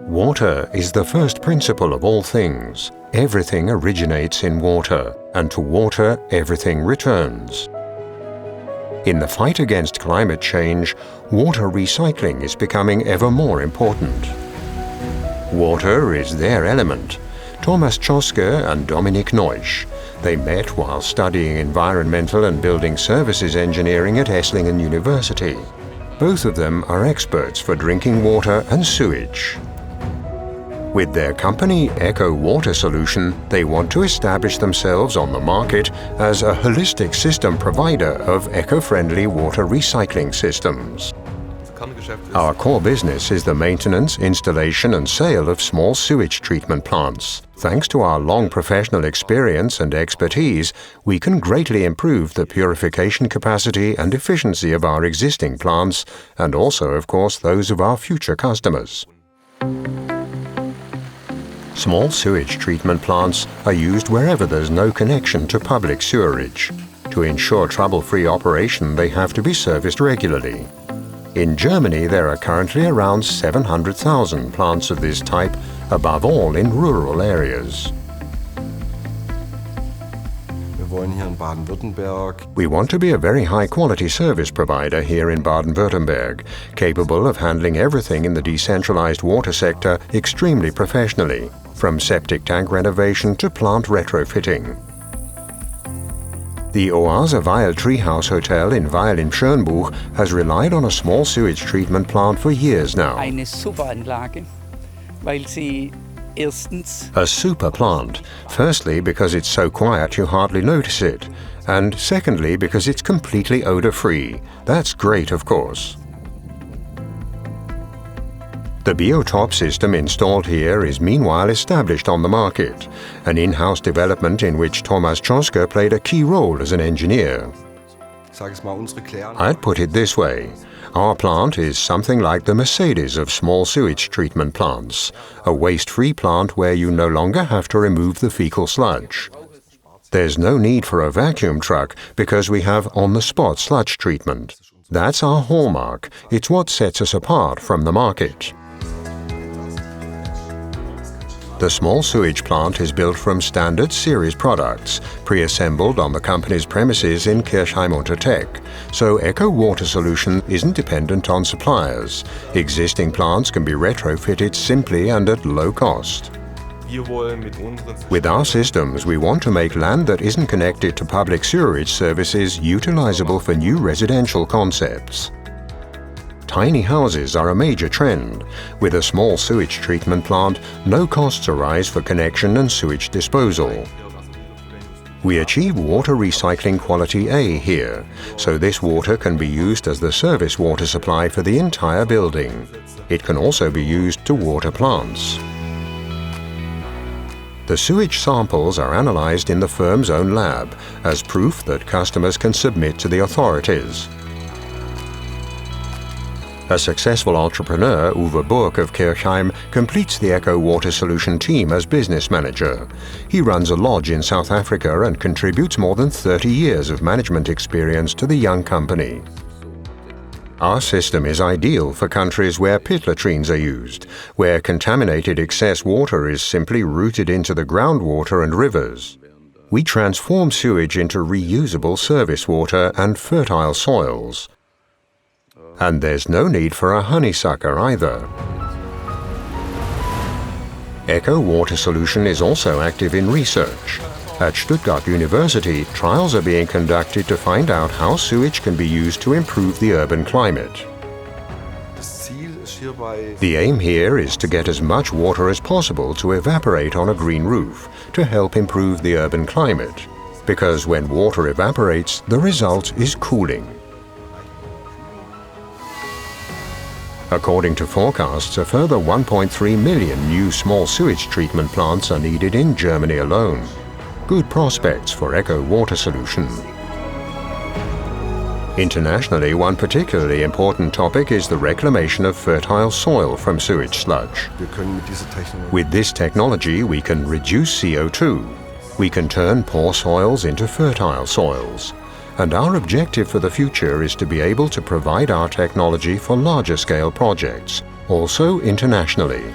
Water is the first principle of all things. Everything originates in water, and to water everything returns. In the fight against climate change, water recycling is becoming ever more important. Water is their element. Czoske and Dominik Neusch. They met while studying environmental and building services engineering at Esslingen University. Both of them are experts for drinking water and sewage. With their company ECO Water Solution, they want to establish themselves on the market as a holistic system provider of eco-friendly water recycling systems. Our core business is the maintenance, installation and sale of small sewage treatment plants. Thanks to our long professional experience and expertise, we can greatly improve the purification capacity and efficiency of our existing plants and also, of course, those of our future customers. Small sewage treatment plants are used wherever there's no connection to public sewerage. To ensure trouble-free operation, they have to be serviced regularly. In Germany, there are currently around 700,000 plants of this type, above all in rural areas. We want to be a very high-quality service provider here in Baden-Württemberg, capable of handling everything in the decentralized water sector extremely professionally, from septic tank renovation to plant retrofitting. The Oase Weil Treehouse Hotel in Weil im Schönbuch has relied on a small sewage treatment plant for years now. Eine Superanlage, weil sie erstens a super plant, firstly because it's so quiet you hardly notice it, and secondly because it's completely odor-free. That's great, of course. The BioTopp system installed here is meanwhile established on the market, an in-house development in which Czoske played a key role as an engineer. I'd put it this way. Our plant is something like the Mercedes of small sewage treatment plants, a waste-free plant where you no longer have to remove the fecal sludge. There's no need for a vacuum truck because we have on-the-spot sludge treatment. That's our hallmark. It's what sets us apart from the market. The small sewage plant is built from standard series products, pre-assembled on the company's premises in Kirchheim unter Teck, so ECO Water Solution isn't dependent on suppliers. Existing plants can be retrofitted simply and at low cost. With our systems, we want to make land that isn't connected to public sewerage services utilizable for new residential concepts. Tiny houses are a major trend. With a small sewage treatment plant, no costs arise for connection and sewage disposal. We achieve water recycling quality A here, so this water can be used as the service water supply for the entire building. It can also be used to water plants. The sewage samples are analyzed in the firm's own lab as proof that customers can submit to the authorities. A successful entrepreneur, Uwe Burk of Kirchheim, completes the ECO Water Solution team as business manager. He runs a lodge in South Africa and contributes more than 30 years of management experience to the young company. Our system is ideal for countries where pit latrines are used, where contaminated excess water is simply routed into the groundwater and rivers. We transform sewage into reusable service water and fertile soils. And there's no need for a honeysucker either. ECO Water Solution is also active in research. At Stuttgart University, trials are being conducted to find out how sewage can be used to improve the urban climate. The aim here is to get as much water as possible to evaporate on a green roof to help improve the urban climate. Because when water evaporates, the result is cooling. According to forecasts, a further 1.3 million new small sewage treatment plants are needed in Germany alone. Good prospects for ECO Water Solution. Internationally, one particularly important topic is the reclamation of fertile soil from sewage sludge. With this technology, we can reduce CO2. We can turn poor soils into fertile soils. And our objective for the future is to be able to provide our technology for larger scale projects, also internationally.